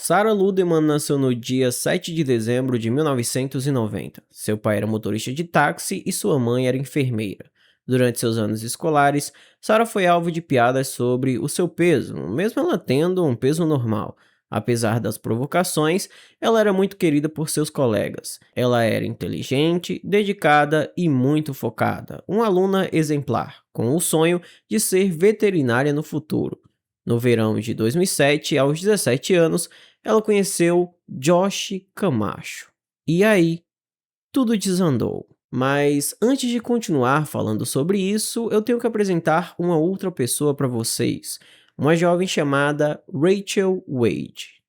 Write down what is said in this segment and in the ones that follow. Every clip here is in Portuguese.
Sarah Ludeman nasceu no dia 7 de dezembro de 1990. Seu pai era motorista de táxi e sua mãe era enfermeira. Durante seus anos escolares, Sarah foi alvo de piadas sobre o seu peso, mesmo ela tendo um peso normal. Apesar das provocações, ela era muito querida por seus colegas. Ela era inteligente, dedicada e muito focada, uma aluna exemplar, com o sonho de ser veterinária no futuro. No verão de 2007, aos 17 anos, ela conheceu Josh Camacho. E aí, tudo desandou. Mas antes de continuar falando sobre isso, eu tenho que apresentar uma outra pessoa para vocês, uma jovem chamada Rachel Wade.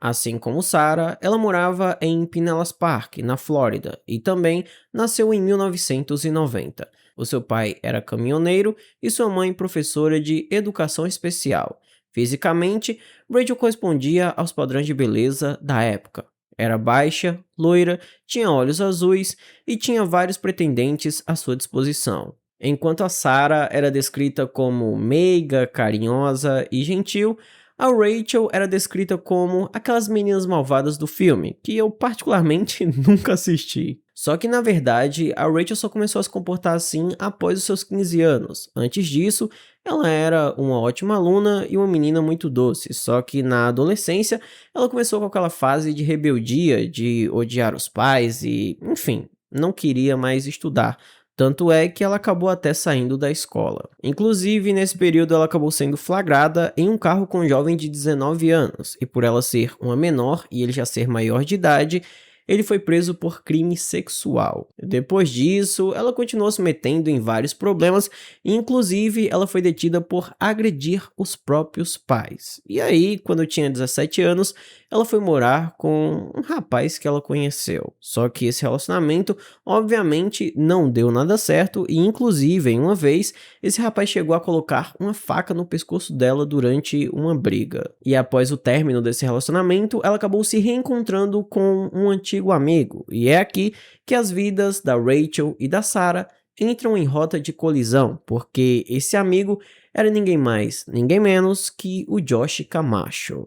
Assim como Sarah, ela morava em Pinellas Park, na Flórida, e também nasceu em 1990. O seu pai era caminhoneiro e sua mãe professora de educação especial. Fisicamente, Rachel correspondia aos padrões de beleza da época. Era baixa, loira, tinha olhos azuis e tinha vários pretendentes à sua disposição. Enquanto a Sarah era descrita como meiga, carinhosa e gentil, a Rachel era descrita como aquelas meninas malvadas do filme, que eu particularmente nunca assisti. Só que na verdade, a Rachel só começou a se comportar assim após os seus 15 anos. Antes disso, ela era uma ótima aluna e uma menina muito doce, só que na adolescência, ela começou com aquela fase de rebeldia, de odiar os pais e, enfim, não queria mais estudar. Tanto é que ela acabou até saindo da escola. Inclusive, nesse período, ela acabou sendo flagrada em um carro com um jovem de 19 anos, e por ela ser uma menor e ele já ser maior de idade, ele foi preso por crime sexual. Depois disso, ela continuou se metendo em vários problemas, e inclusive ela foi detida por agredir os próprios pais. E aí, quando tinha 17 anos, ela foi morar com um rapaz que ela conheceu. Só que esse relacionamento, obviamente, não deu nada certo e, inclusive, em uma vez, esse rapaz chegou a colocar uma faca no pescoço dela durante uma briga. E após o término desse relacionamento, ela acabou se reencontrando com um antigo amigo. E é aqui que as vidas da Rachel e da Sarah entram em rota de colisão, porque esse amigo era ninguém mais, ninguém menos que o Josh Camacho.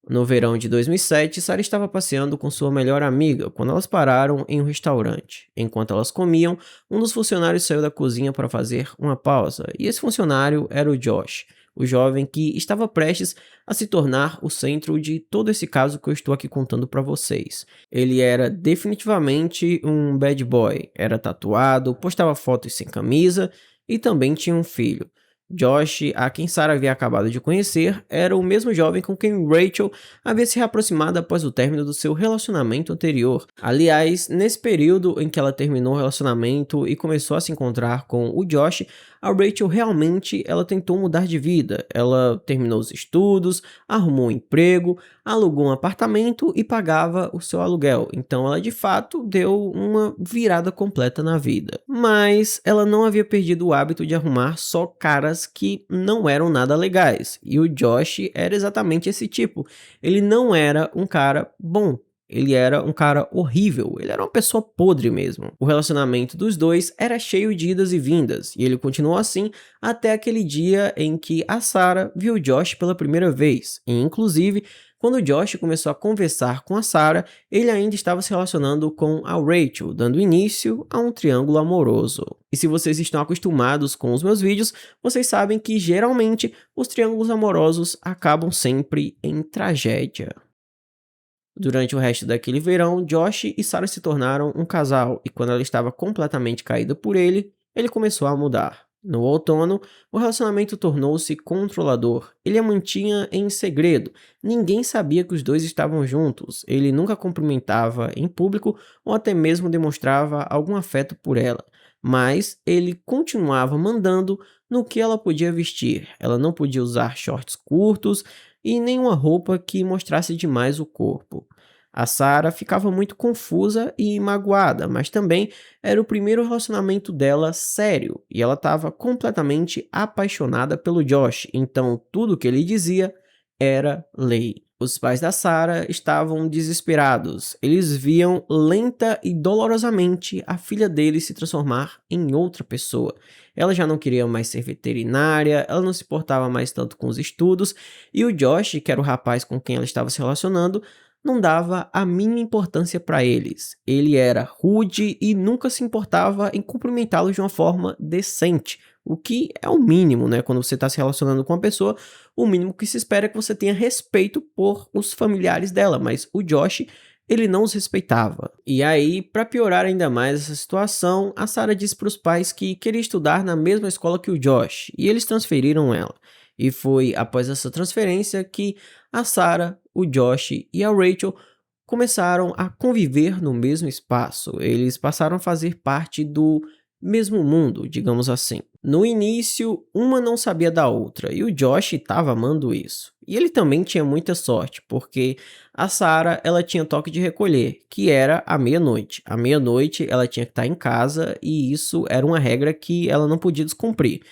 No verão de 2007, Sarah estava passeando com sua melhor amiga quando elas pararam em um restaurante. Enquanto elas comiam, um dos funcionários saiu da cozinha para fazer uma pausa, e esse funcionário era o Josh, o jovem que estava prestes a se tornar o centro de todo esse caso que eu estou aqui contando para vocês. Ele era definitivamente um bad boy, era tatuado, postava fotos sem camisa e também tinha um filho. Josh, a quem Sarah havia acabado de conhecer, era o mesmo jovem com quem Rachel havia se reaproximado após o término do seu relacionamento anterior. Aliás, nesse período em que ela terminou o relacionamento e começou a se encontrar com o Josh, a Rachel realmente ela tentou mudar de vida. Ela terminou os estudos, arrumou um emprego, alugou um apartamento e pagava o seu aluguel. Então ela de fato deu uma virada completa na vida. Mas ela não havia perdido o hábito de arrumar só caras que não eram nada legais. E o Josh era exatamente esse tipo. Ele não era um cara bom. Ele era um cara horrível, ele era uma pessoa podre mesmo. O relacionamento dos dois era cheio de idas e vindas, e ele continuou assim até aquele dia em que a Sarah viu o Josh pela primeira vez. E inclusive, quando o Josh começou a conversar com a Sarah, ele ainda estava se relacionando com a Rachel, dando início a um triângulo amoroso. E se vocês estão acostumados com os meus vídeos, vocês sabem que geralmente os triângulos amorosos acabam sempre em tragédia. Durante o resto daquele verão, Josh e Sarah se tornaram um casal, e quando ela estava completamente caída por ele, ele começou a mudar. No outono, o relacionamento tornou-se controlador. Ele a mantinha em segredo. Ninguém sabia que os dois estavam juntos. Ele nunca cumprimentava em público ou até mesmo demonstrava algum afeto por ela. Mas ele continuava mandando no que ela podia vestir. Ela não podia usar shorts curtos e nenhuma roupa que mostrasse demais o corpo. A Sarah ficava muito confusa e magoada, mas também era o primeiro relacionamento dela sério e ela estava completamente apaixonada pelo Josh, então tudo que ele dizia era lei. Os pais da Sarah estavam desesperados. Eles viam lenta e dolorosamente a filha deles se transformar em outra pessoa. Ela já não queria mais ser veterinária, ela não se importava mais tanto com os estudos, e o Josh, que era o rapaz com quem ela estava se relacionando, não dava a mínima importância para eles. Ele era rude e nunca se importava em cumprimentá-los de uma forma decente. O que é o mínimo, né? Quando você está se relacionando com uma pessoa, o mínimo que se espera é que você tenha respeito por os familiares dela, mas o Josh, ele não os respeitava. E aí, para piorar ainda mais essa situação, a Sarah disse para os pais que queria estudar na mesma escola que o Josh, e eles transferiram ela. E foi após essa transferência que a Sarah, o Josh e a Rachel começaram a conviver no mesmo espaço. Eles passaram a fazer parte do mesmo mundo, digamos assim. No início, uma não sabia da outra, e o Josh estava amando isso. E ele também tinha muita sorte, porque a Sarah, ela tinha toque de recolher, que era à meia-noite. À meia-noite, ela tinha que estar em casa, e isso era uma regra que ela não podia descumprir.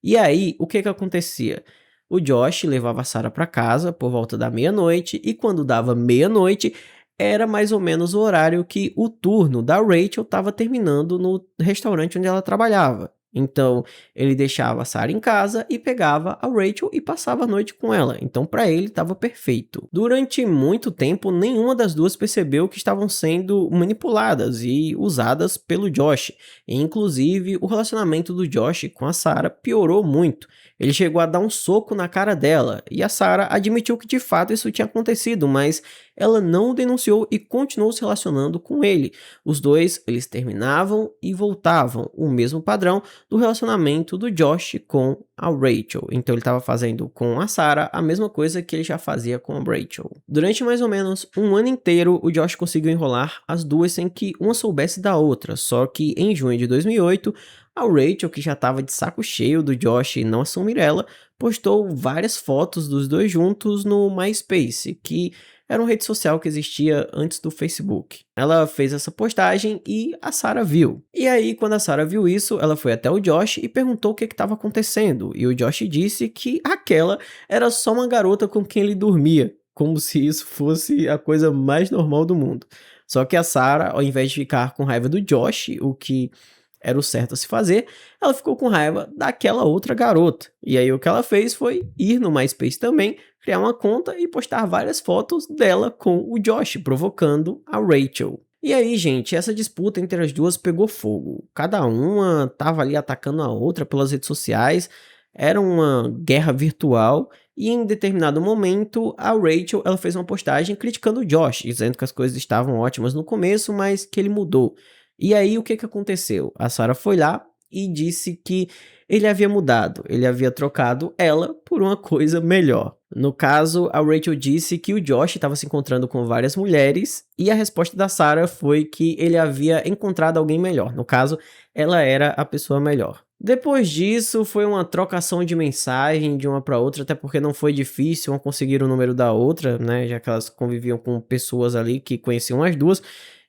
E aí, o que que acontecia? O Josh levava a Sarah para casa por volta da meia-noite, e quando dava meia-noite, era mais ou menos o horário que o turno da Rachel estava terminando no restaurante onde ela trabalhava. Então, ele deixava a Sarah em casa e pegava a Rachel e passava a noite com ela. Então, para ele, estava perfeito. Durante muito tempo, nenhuma das duas percebeu que estavam sendo manipuladas e usadas pelo Josh. E, inclusive, o relacionamento do Josh com a Sarah piorou muito. Ele chegou a dar um soco na cara dela e a Sarah admitiu que de fato isso tinha acontecido, mas ela não o denunciou e continuou se relacionando com ele. Os dois, eles terminavam e voltavam, o mesmo padrão do relacionamento do Josh com a Rachel. Então ele estava fazendo com a Sarah a mesma coisa que ele já fazia com a Rachel. Durante mais ou menos um ano inteiro, o Josh conseguiu enrolar as duas sem que uma soubesse da outra, só que em junho de 2008, a Rachel, que já estava de saco cheio do Josh e não assumir ela, postou várias fotos dos dois juntos no MySpace, que era uma rede social que existia antes do Facebook. Ela fez essa postagem e a Sarah viu. E aí, quando a Sarah viu isso, ela foi até o Josh e perguntou o que estava acontecendo. E o Josh disse que aquela era só uma garota com quem ele dormia, como se isso fosse a coisa mais normal do mundo. Só que a Sarah, ao invés de ficar com raiva do Josh, o que era o certo a se fazer, ela ficou com raiva daquela outra garota. E aí o que ela fez foi ir no MySpace também, criar uma conta e postar várias fotos dela com o Josh, provocando a Rachel. E aí, gente, essa disputa entre as duas pegou fogo. Cada uma tava ali atacando a outra pelas redes sociais, era uma guerra virtual. E em determinado momento, a Rachel ela fez uma postagem criticando o Josh, dizendo que as coisas estavam ótimas no começo, mas que ele mudou. E aí, o que que aconteceu? A Sarah foi lá e disse que ele havia mudado, ele havia trocado ela por uma coisa melhor. No caso, a Rachel disse que o Josh estava se encontrando com várias mulheres e a resposta da Sarah foi que ele havia encontrado alguém melhor. No caso, ela era a pessoa melhor. Depois disso, foi uma trocação de mensagem de uma para outra, até porque não foi difícil uma conseguir o número da outra, né? Já que elas conviviam com pessoas ali que conheciam as duas.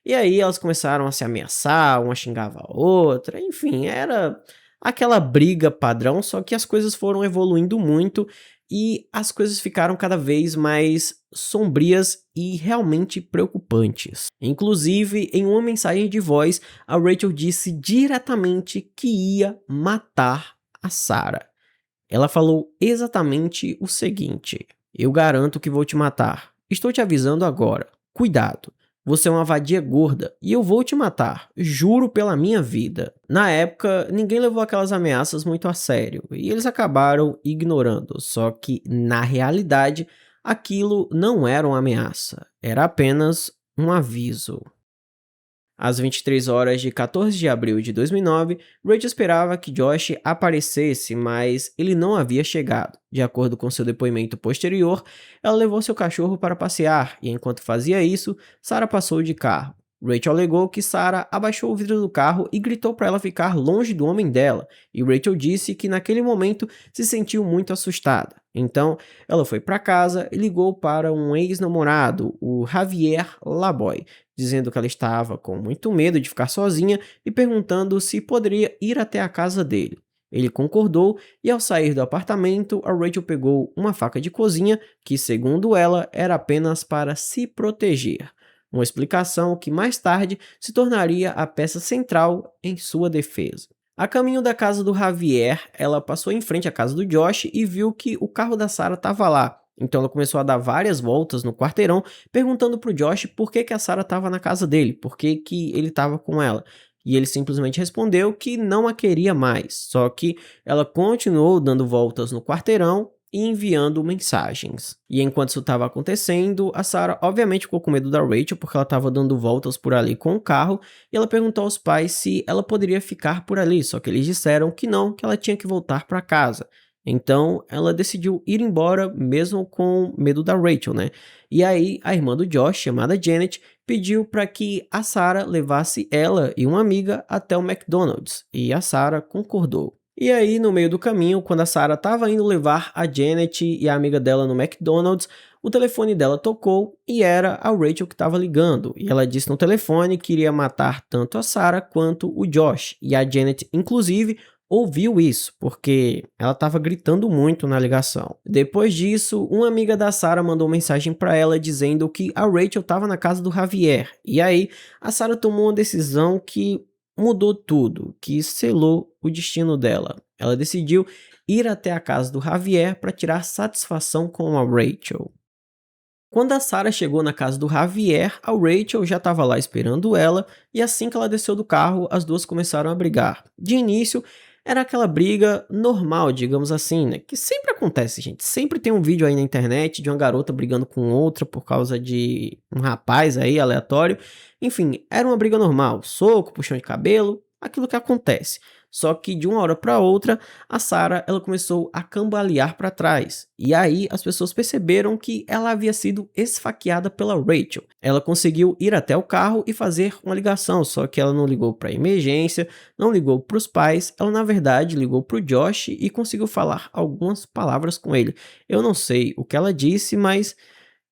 E aí elas começaram a se ameaçar, uma xingava a outra, enfim, era aquela briga padrão, só que as coisas foram evoluindo muito e as coisas ficaram cada vez mais sombrias e realmente preocupantes. Inclusive, em uma mensagem de voz, a Rachel disse diretamente que ia matar a Sarah. Ela falou exatamente o seguinte: "Eu garanto que vou te matar. Estou te avisando agora. Cuidado. Você é uma vadia gorda e eu vou te matar, juro pela minha vida." Na época, ninguém levou aquelas ameaças muito a sério e eles acabaram ignorando, só que na realidade aquilo não era uma ameaça, era apenas um aviso. Às 23 horas de 14 de abril de 2009, Rachel esperava que Josh aparecesse, mas ele não havia chegado. De acordo com seu depoimento posterior, ela levou seu cachorro para passear e, enquanto fazia isso, Sarah passou de carro. Rachel alegou que Sarah abaixou o vidro do carro e gritou para ela ficar longe do homem dela, e Rachel disse que naquele momento se sentiu muito assustada. Então, ela foi para casa e ligou para um ex-namorado, o Javier Laboy, dizendo que ela estava com muito medo de ficar sozinha e perguntando se poderia ir até a casa dele. Ele concordou e, ao sair do apartamento, a Rachel pegou uma faca de cozinha que, segundo ela, era apenas para se proteger. Uma explicação que mais tarde se tornaria a peça central em sua defesa. A caminho da casa do Javier, ela passou em frente à casa do Josh e viu que o carro da Sarah estava lá. Então ela começou a dar várias voltas no quarteirão, perguntando pro Josh por que a Sarah estava na casa dele, por que ele estava com ela. E ele simplesmente respondeu que não a queria mais, só que ela continuou dando voltas no quarteirão e enviando mensagens. E enquanto isso estava acontecendo, a Sarah obviamente ficou com medo da Rachel porque ela estava dando voltas por ali com o carro e ela perguntou aos pais se ela poderia ficar por ali, só que eles disseram que não, que ela tinha que voltar para casa. Então ela decidiu ir embora mesmo com medo da Rachel, né? E aí a irmã do Josh, chamada Janet, pediu para que a Sarah levasse ela e uma amiga até o McDonald's, e a Sarah concordou. E aí, no meio do caminho, quando a Sarah estava indo levar a Janet e a amiga dela no McDonald's, o telefone dela tocou e era a Rachel que estava ligando. E ela disse no telefone que iria matar tanto a Sarah quanto o Josh. E a Janet, inclusive, ouviu isso, porque ela estava gritando muito na ligação. Depois disso, uma amiga da Sarah mandou mensagem para ela dizendo que a Rachel estava na casa do Javier. E aí, a Sarah tomou uma decisão que mudou tudo, que selou o destino dela. Ela decidiu ir até a casa do Javier para tirar satisfação com a Rachel. Quando a Sarah chegou na casa do Javier, a Rachel já estava lá esperando ela, e assim que ela desceu do carro, as duas começaram a brigar. De início, era aquela briga normal, digamos assim, né? Que sempre acontece, gente. Sempre tem um vídeo aí na internet de uma garota brigando com outra por causa de um rapaz aí aleatório. Enfim, era uma briga normal, soco, puxão de cabelo, aquilo que acontece. Só que de uma hora para outra, a Sarah ela começou a cambalear para trás. E aí as pessoas perceberam que ela havia sido esfaqueada pela Rachel. Ela conseguiu ir até o carro e fazer uma ligação, só que ela não ligou para emergência, não ligou para os pais, ela na verdade ligou para o Josh e conseguiu falar algumas palavras com ele. Eu não sei o que ela disse, mas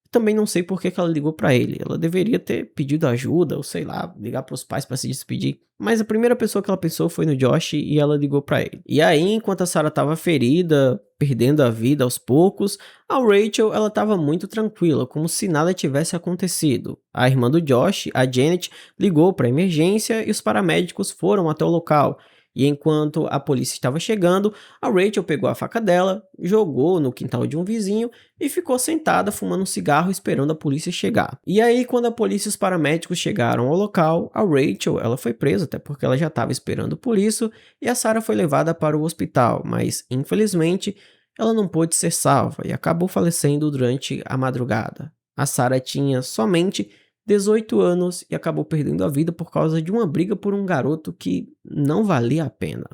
também não sei por que ela ligou pra ele. Ela deveria ter pedido ajuda, ou sei lá, ligar pros pais pra se despedir. Mas a primeira pessoa que ela pensou foi no Josh e ela ligou pra ele. E aí, enquanto a Sarah tava ferida, perdendo a vida aos poucos, a Rachel, ela tava muito tranquila, como se nada tivesse acontecido. A irmã do Josh, a Janet, ligou pra emergência e os paramédicos foram até o local. E enquanto a polícia estava chegando, a Rachel pegou a faca dela, jogou no quintal de um vizinho e ficou sentada fumando um cigarro esperando a polícia chegar. E aí, quando a polícia e os paramédicos chegaram ao local, a Rachel ela foi presa, até porque ela já estava esperando por isso, e a Sarah foi levada para o hospital, mas infelizmente ela não pôde ser salva e acabou falecendo durante a madrugada. A Sarah tinha somente 18 anos e acabou perdendo a vida por causa de uma briga por um garoto que não valia a pena.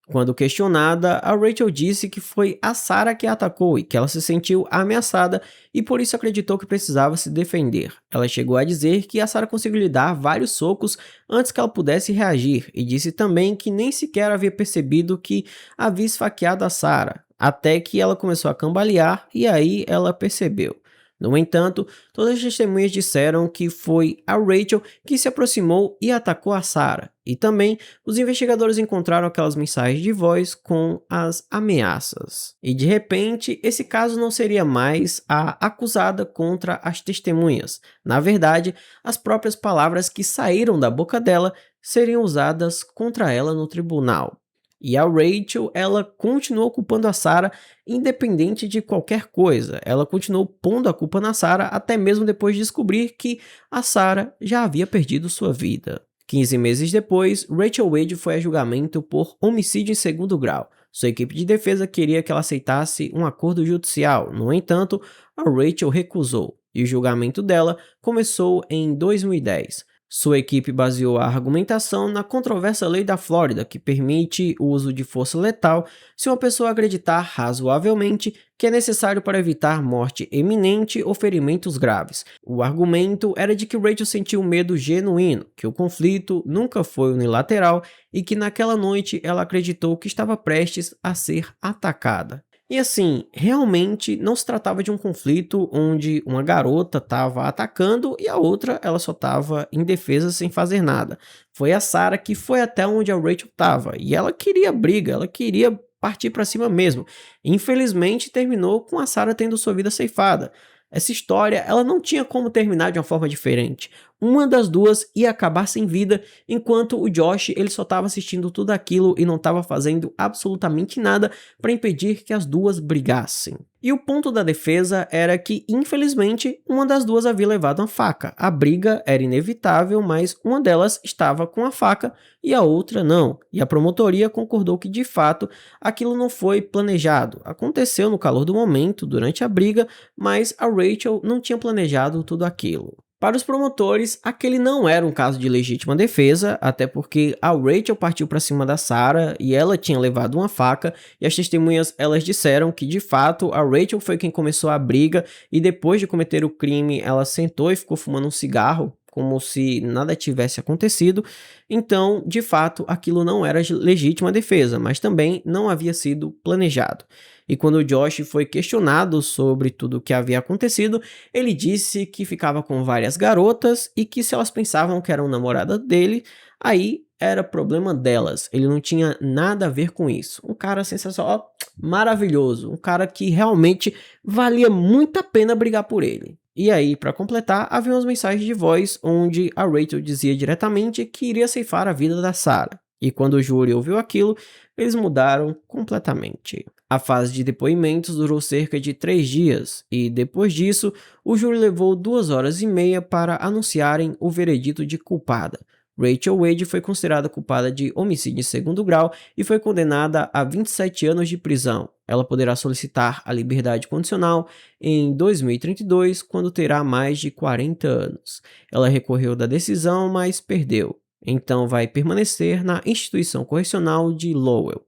Quando questionada, a Rachel disse que foi a Sarah que a atacou e que ela se sentiu ameaçada e por isso acreditou que precisava se defender. Ela chegou a dizer que a Sarah conseguiu lhe dar vários socos antes que ela pudesse reagir e disse também que nem sequer havia percebido que havia esfaqueado a Sarah, até que ela começou a cambalear e aí ela percebeu. No entanto, todas as testemunhas disseram que foi a Rachel que se aproximou e atacou a Sarah. E também, os investigadores encontraram aquelas mensagens de voz com as ameaças. E de repente, esse caso não seria mais a acusada contra as testemunhas. Na verdade, as próprias palavras que saíram da boca dela seriam usadas contra ela no tribunal. E a Rachel, ela continuou culpando a Sarah independente de qualquer coisa. Ela continuou pondo a culpa na Sarah até mesmo depois de descobrir que a Sarah já havia perdido sua vida. 15 meses depois, Rachel Wade foi a julgamento por homicídio em segundo grau. Sua equipe de defesa queria que ela aceitasse um acordo judicial. No entanto, a Rachel recusou e o julgamento dela começou em 2010. Sua equipe baseou a argumentação na controversa lei da Flórida, que permite o uso de força letal se uma pessoa acreditar razoavelmente que é necessário para evitar morte iminente ou ferimentos graves. O argumento era de que Rachel sentiu um medo genuíno, que o conflito nunca foi unilateral e que naquela noite ela acreditou que estava prestes a ser atacada. E assim, realmente não se tratava de um conflito onde uma garota estava atacando e a outra ela só estava indefesa sem fazer nada. Foi a Sarah que foi até onde a Rachel estava e ela queria briga, ela queria partir para cima mesmo. Infelizmente terminou com a Sarah tendo sua vida ceifada. Essa história, ela não tinha como terminar de uma forma diferente. Uma das duas ia acabar sem vida, enquanto o Josh ele só estava assistindo tudo aquilo e não estava fazendo absolutamente nada para impedir que as duas brigassem. E o ponto da defesa era que, infelizmente, uma das duas havia levado uma faca. A briga era inevitável, mas uma delas estava com a faca e a outra não. E a promotoria concordou que, de fato, aquilo não foi planejado. Aconteceu no calor do momento, durante a briga, mas a Rachel não tinha planejado tudo aquilo. Para os promotores, aquele não era um caso de legítima defesa, até porque a Rachel partiu para cima da Sarah e ela tinha levado uma faca, e as testemunhas elas disseram que de fato a Rachel foi quem começou a briga e depois de cometer o crime ela sentou e ficou fumando um cigarro como se nada tivesse acontecido. Então, de fato, aquilo não era legítima defesa, mas também não havia sido planejado. E quando o Josh foi questionado sobre tudo o que havia acontecido, ele disse que ficava com várias garotas e que se elas pensavam que eram namorada dele, aí era problema delas. Ele não tinha nada a ver com isso. Um cara sensacional, maravilhoso, um cara que realmente valia muito a pena brigar por ele. E aí, para completar, havia umas mensagens de voz onde a Rachel dizia diretamente que iria ceifar a vida da Sarah. E quando o júri ouviu aquilo, eles mudaram completamente. A fase de depoimentos durou cerca de 3 dias, e depois disso, o júri levou 2 horas e meia para anunciarem o veredito de culpada. Rachel Wade foi considerada culpada de homicídio em segundo grau e foi condenada a 27 anos de prisão. Ela poderá solicitar a liberdade condicional em 2032, quando terá mais de 40 anos. Ela recorreu da decisão, mas perdeu. Então vai permanecer na instituição correcional de Lowell.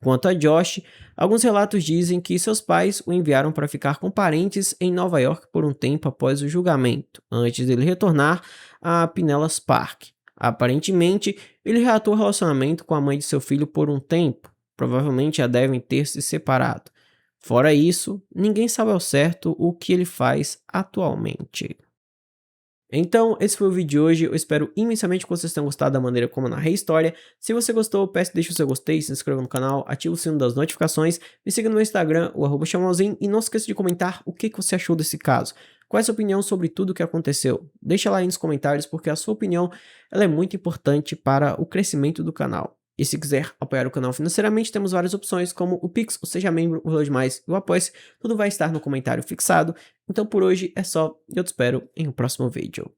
Quanto a Josh, alguns relatos dizem que seus pais o enviaram para ficar com parentes em Nova York por um tempo após o julgamento, antes dele retornar a Pinellas Park. Aparentemente, ele reatou o relacionamento com a mãe de seu filho por um tempo, provavelmente já devem ter se separado. Fora isso, ninguém sabe ao certo o que ele faz atualmente. Então, esse foi o vídeo de hoje, eu espero imensamente que vocês tenham gostado da maneira como eu narrei a história. Se você gostou, peço que deixe o seu gostei, se inscreva no canal, ative o sino das notificações, me siga no meu Instagram, o @chamalzinho, e não esqueça de comentar o que você achou desse caso. Qual é a sua opinião sobre tudo o que aconteceu? Deixa lá aí nos comentários, porque a sua opinião ela é muito importante para o crescimento do canal. E se quiser apoiar o canal financeiramente, temos várias opções, como o Pix, o Seja Membro, o Valor Demais e o Apoia-se. Tudo vai estar no comentário fixado. Então por hoje é só, e eu te espero em um próximo vídeo.